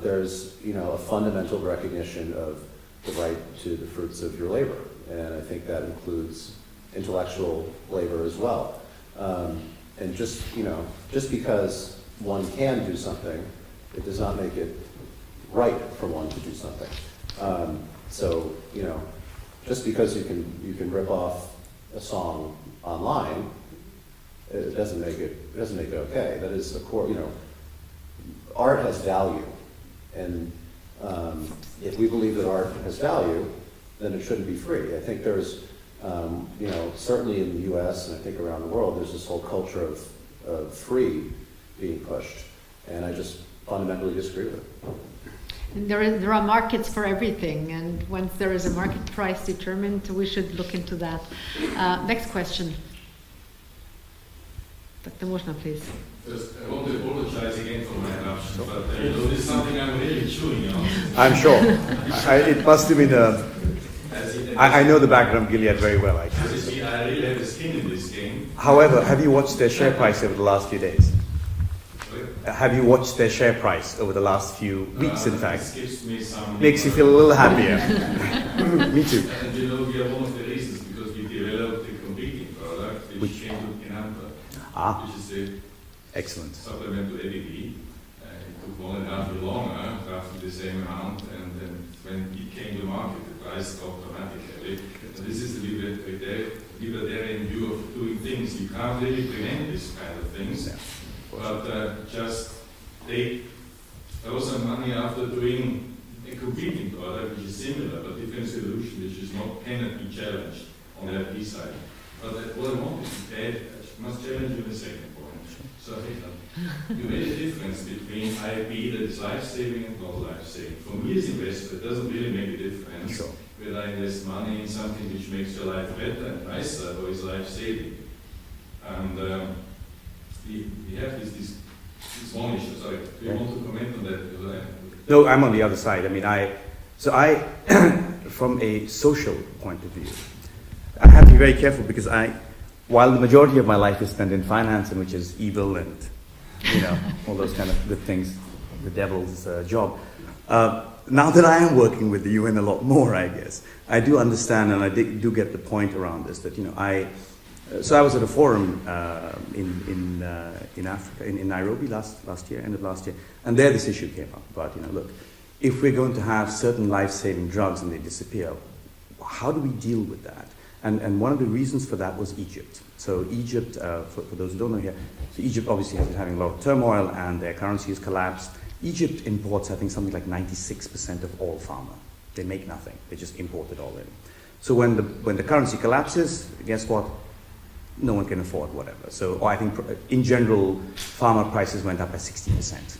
there's a fundamental recognition of the right to the fruits of your labor, and I think that includes intellectual labor as well. And just because one can do something, it does not make it right for one to do something. So just because you can rip off a song online, it doesn't make it okay. That is a core. Art has value, and if we believe that art has value, then it shouldn't be free. I think there's, certainly in the U.S. and I think around the world, there's this whole culture of free being pushed, and I just fundamentally disagree with it. There are markets for everything, and once there is a market price determined, we should look into that. Next question. Dr. Moschner, please. First, I want to apologize again for my interruption, but this is something I'm really chewing on. I'm sure. It must have been I know the background of Gilead very well, actually. As you see, I really have a skin in this game. However, have you watched their share price over the last few days? Sorry? Have you watched their share price over the last few weeks, in fact? This gives me some... Makes you feel a little happier. Me too. And we are one of the reasons, because we developed a competing product which came to Inampa, which is a excellent supplement to ABV. It took 1.5 years longer, roughly the same amount, and then when it came to market, the price dropped dramatically. And this is the libertarian view of doing things. You can't really prevent this kind of things, but just throw some money after doing a competing product which is similar but different solution, which cannot be challenged on the IP side. But what I want is I must challenge you in the second point. So you made a difference between IP that is life-saving and not life-saving. For me as an investor, it doesn't really make a difference whether I invest money in something which makes your life better and nicer or is life-saving. And we have this one issue. Sorry, do you want to comment on that? No, I'm on the other side. I mean, I from a social point of view, I have to be very careful because while the majority of my life is spent in finance, and which is evil and all those kind of good things, the devil's job. Now that I am working with the UN a lot more, I guess I do understand, and I do get the point around this. That so I was at a forum in Africa, in Nairobi last year, end of last year, and there this issue came up about look, if we're going to have certain life-saving drugs and they disappear, how do we deal with that? And one of the reasons for that was Egypt. So Egypt, for those who don't know here, so Egypt obviously has been having a lot of turmoil and their currency has collapsed. Egypt imports, I think, something like 96% of all pharma. They make nothing. They just import it all in. So when the currency collapses, guess what? No one can afford whatever. So I think in general, pharma prices went up by 60%.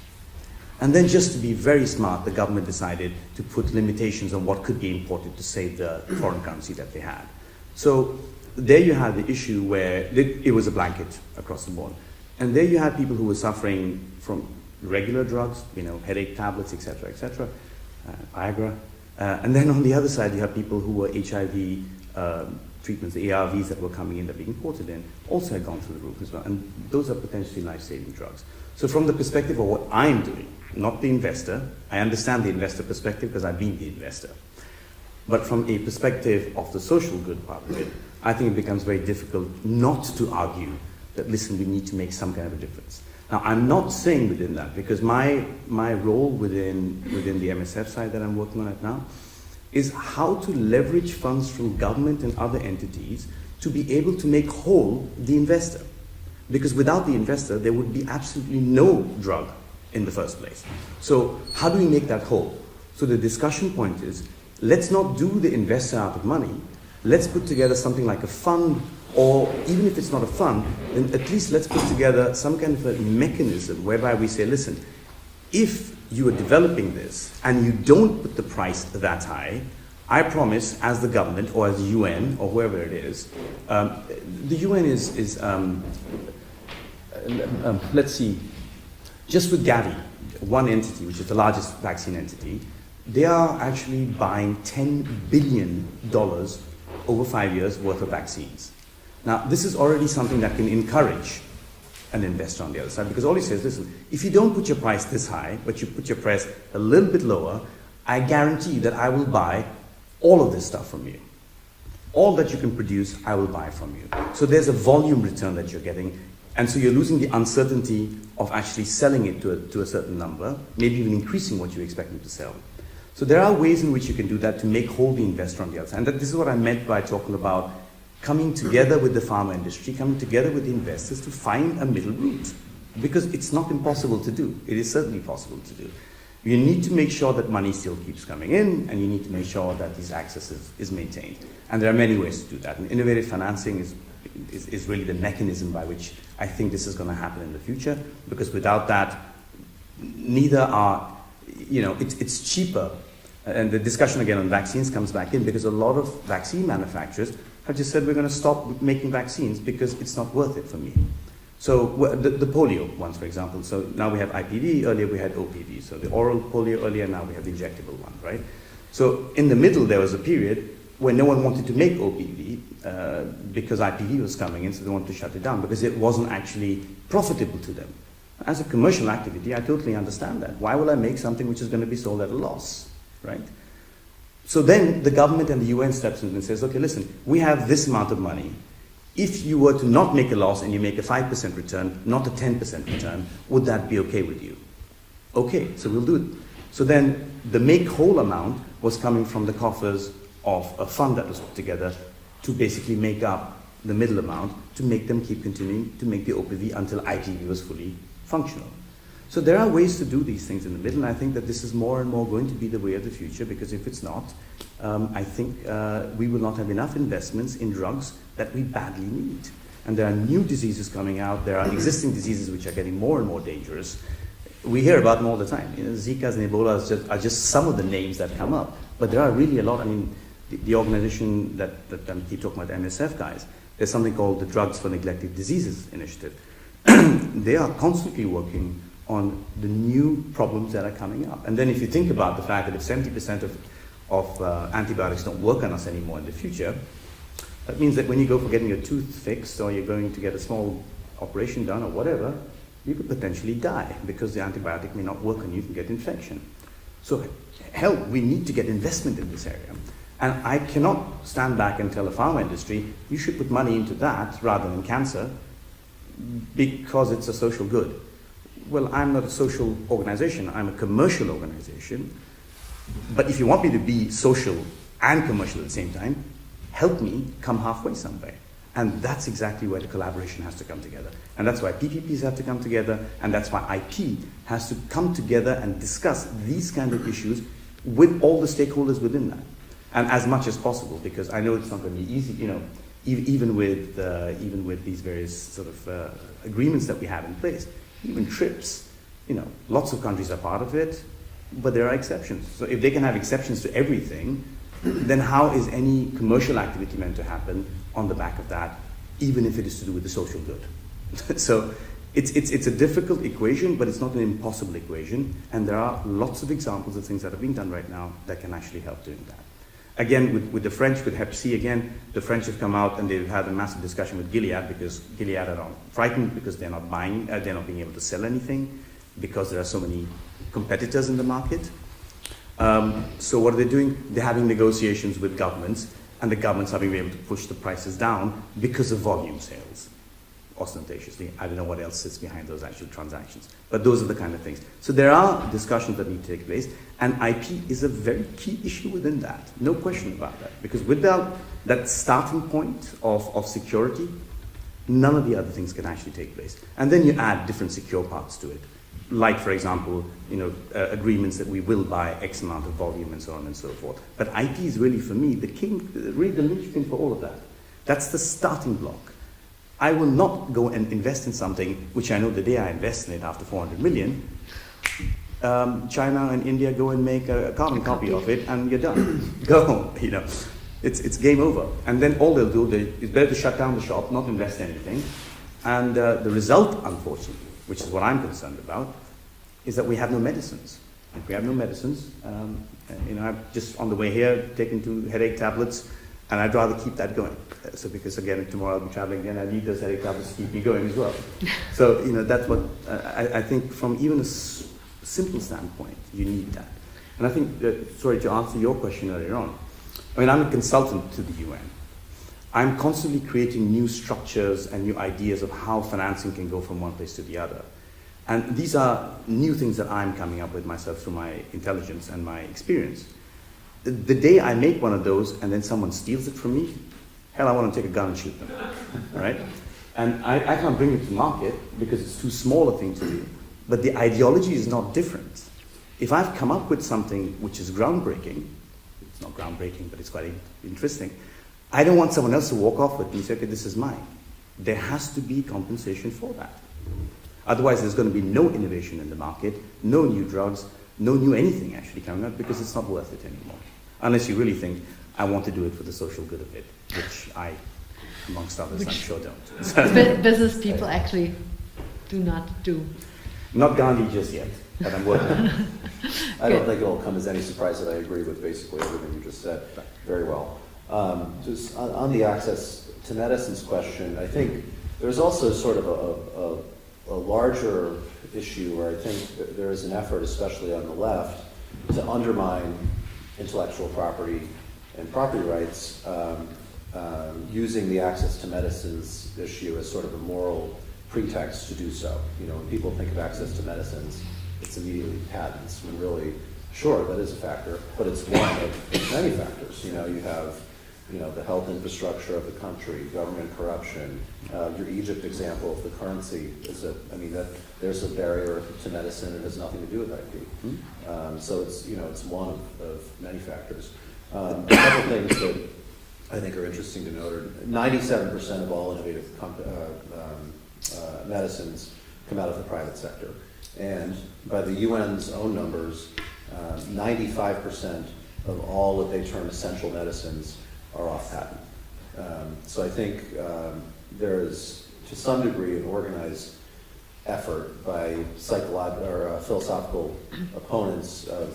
And then just to be very smart, the government decided to put limitations on what could be imported to save the foreign currency that they had. So there you had the issue where it was a blanket across the board. And there you had people who were suffering from regular drugs, headache tablets, etc., Viagra. And then on the other side, you have people who were HIV treatments, the ARVs that were coming in, that were imported in, also had gone through the roof as well. And those are potentially life-saving drugs. So from the perspective of what I'm doing, not the investor, I understand the investor perspective because I've been the investor. But from a perspective of the social good part of it, I think it becomes very difficult not to argue that, listen, we need to make some kind of a difference. Now, I'm not saying within that, because my role within the MSF side that I'm working on right now is how to leverage funds from government and other entities to be able to make whole the investor. Because without the investor, there would be absolutely no drug in the first place. So how do we make that whole? So the discussion point is, let's not do the investor out of money. Let's put together something like a fund, or even if it's not a fund, then at least let's put together some kind of a mechanism whereby we say, listen, if you are developing this and you don't put the price that high, I promise, as the government or as the UN or whoever it is, the UN is let's see, just with Gavi, one entity, which is the largest vaccine entity, they are actually buying $10 billion over 5 years worth of vaccines. Now, this is already something that can encourage an investor on the other side, because all he says, listen, if you don't put your price this high, but you put your price a little bit lower, I guarantee you that I will buy all of this stuff from you. All that you can produce, I will buy from you. So there's a volume return that you're getting, and so you're losing the uncertainty of actually selling it to a certain number, maybe even increasing what you expect them to sell. So there are ways in which you can do that to make whole the investor on the other side. And this is what I meant by talking about coming together with the pharma industry, coming together with the investors to find a middle route. Because it's not impossible to do. It is certainly possible to do. You need to make sure that money still keeps coming in, and you need to make sure that this access is maintained. And there are many ways to do that. And innovative financing is really the mechanism by which I think this is going to happen in the future, because without that, neither are, it's cheaper. And the discussion again on vaccines comes back in, because a lot of vaccine manufacturers have just said, we're going to stop making vaccines because it's not worth it for me. So the polio ones, for example. So now we have IPV, earlier we had OPV. So the oral polio earlier, now we have the injectable one, right? So in the middle, there was a period when no one wanted to make OPV because IPV was coming in, so they wanted to shut it down because it wasn't actually profitable to them. As a commercial activity, I totally understand that. Why will I make something which is going to be sold at a loss, right? So then the government and the UN steps in and says, okay, listen, we have this amount of money. If you were to not make a loss and you make a 5% return, not a 10% return, would that be okay with you? Okay, so we'll do it. So then the make whole amount was coming from the coffers of a fund that was put together to basically make up the middle amount to make them keep continuing to make the OPV until IPV was fully functional. So there are ways to do these things in the middle, and I think that this is more and more going to be the way of the future, because if it's not, I think we will not have enough investments in drugs that we badly need. And there are new diseases coming out, there are existing diseases which are getting more and more dangerous. We hear about them all the time. Zika's and Ebola are just some of the names that come up, but there are really a lot. I mean, the organization that I keep talking about, the MSF guys, there's something called the Drugs for Neglected Diseases Initiative. They are constantly working on the new problems that are coming up. And then if you think about the fact that if 70% of antibiotics don't work on us anymore in the future, that means that when you go for getting your tooth fixed or you're going to get a small operation done or whatever, you could potentially die because the antibiotic may not work and you can get infection. So hell, we need to get investment in this area. And I cannot stand back and tell the pharma industry, you should put money into that rather than cancer because it's a social good. Well, I'm not a social organization, I'm a commercial organization. But if you want me to be social and commercial at the same time, help me come halfway somewhere. And that's exactly where the collaboration has to come together. And that's why PPPs have to come together, and that's why IP has to come together and discuss these kind of issues with all the stakeholders within that. And as much as possible, because I know it's not going to be easy, even with these various sort of agreements that we have in place. Even TRIPS, lots of countries are part of it, but there are exceptions. So if they can have exceptions to everything, then how is any commercial activity meant to happen on the back of that, even if it is to do with the social good? So it's a difficult equation, but it's not an impossible equation, and there are lots of examples of things that are being done right now that can actually help doing that. Again, with the French, with Hep C, again, the French have come out and they've had a massive discussion with Gilead because Gilead are frightened because they're not being able to sell anything because there are so many competitors in the market. So what are they doing? They're having negotiations with governments and the governments are being able to push the prices down because of volume sales, ostentatiously. I don't know what else sits behind those actual transactions, but those are the kind of things. So there are discussions that need to take place, and IP is a very key issue within that, no question about that, because without that starting point of security, none of the other things can actually take place. And then you add different secure parts to it, like, for example, agreements that we will buy X amount of volume and so on and so forth. But IP is really, for me, really the linchpin for all of that. That's the starting block. I will not go and invest in something which I know the day I invest in it after 400 million, China and India go and make a carbon copy of it, and you're done. Go, It's game over. And then all they'll do is better to shut down the shop, not invest in anything. And the result, unfortunately, which is what I'm concerned about, is that we have no medicines. If we have no medicines, I've just on the way here taken 2 headache tablets, and I'd rather keep that going. So because again, tomorrow I'll be traveling again, I need those headache tablets to keep me going as well. So, that's what I think from even a simple standpoint, you need that. And I think, sorry to answer your question earlier on, I'm a consultant to the UN. I'm constantly creating new structures and new ideas of how financing can go from one place to the other. And these are new things that I'm coming up with myself through my intelligence and my experience. The day I make one of those and then someone steals it from me, hell, I want to take a gun and shoot them, right? And I can't bring it to market because it's too small a thing to do. But the ideology is not different. If I've come up with something which is groundbreaking, it's not groundbreaking, but it's quite interesting, I don't want someone else to walk off with it and say, okay, this is mine. There has to be compensation for that. Otherwise, there's going to be no innovation in the market, no new drugs, no new anything actually coming out, because it's not worth it anymore. Unless you really think, I want to do it for the social good of it, which I, amongst others, I'm sure don't. Business people actually do not do. Not Gandhi just yet, but I'm working on it. I don't think it'll come as any surprise that I agree with basically everything you just said very well. Just on the access to medicines question, I think there's also sort of a larger issue where I think there is an effort, especially on the left, to undermine intellectual property and property rights using the access to medicines issue as sort of a moral pretext to do so. When people think of access to medicines, it's immediately patents, when really, sure, that is a factor, but it's one of many factors. You have the health infrastructure of the country, government corruption. Your Egypt example of the currency is there's a barrier to medicine. It has nothing to do with IP. So it's one of many factors. A couple things that I think are interesting to note are 97% of all innovative medicines come out of the private sector, and by the UN's own numbers, 95% of all what they term essential medicines are off patent. So I think there is, to some degree, an organized effort by philosophical opponents of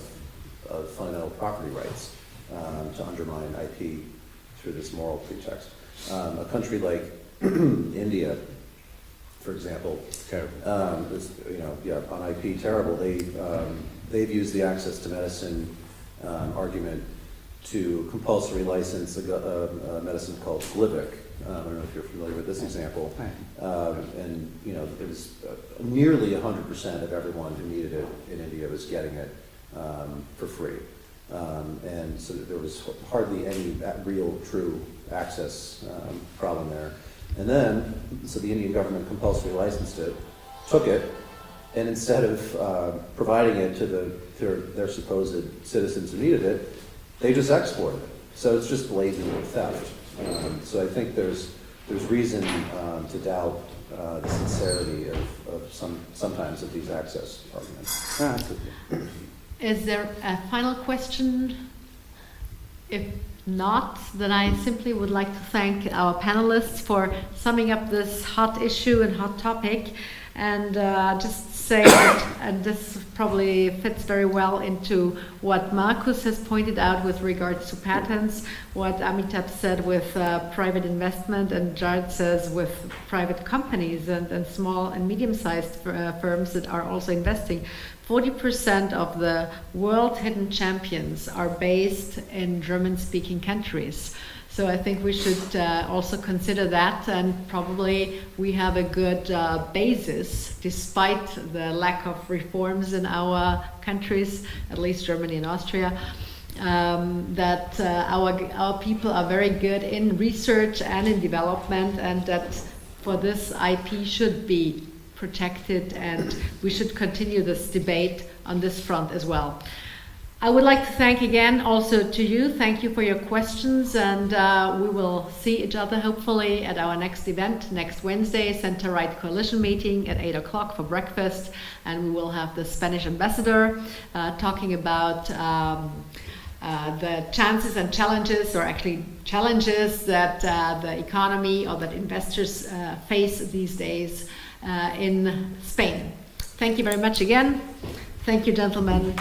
fundamental property rights to undermine IP through this moral pretext. A country like India, for example, on IP, terrible. They've used the access to medicine argument to compulsory license a medicine called Gleevec. I don't know if you're familiar with this example. And it was nearly 100% of everyone who needed it in India was getting it for free. And so there was hardly any real, true access problem there. And then, so the Indian government compulsory licensed it, took it, and instead of providing it to their supposed citizens who needed it, they just exported it. So it's just blatant theft. So I think there's reason to doubt the sincerity of sometimes of these access arguments. Absolutely. Is there a final question? If not, then I simply would like to thank our panelists for summing up this hot issue and hot topic, and just say that, and this probably fits very well into what Markus has pointed out with regards to patents, what Amitabh said with private investment, and Jared says with private companies and small and medium-sized firms that are also investing. 40% of the world hidden champions are based in German-speaking countries. So I think we should also consider that, and probably we have a good basis, despite the lack of reforms in our countries, at least Germany and Austria, that our people are very good in research and in development, and that for this IP should be protected, and we should continue this debate on this front as well. I would like to thank again also to you. Thank you for your questions, and we will see each other hopefully at our next event next Wednesday, Center Right Coalition meeting at 8 o'clock for breakfast, and we will have the Spanish ambassador talking about the chances and challenges, or actually challenges that the economy or that investors face these days in Spain. Thank you very much again. Thank you, gentlemen.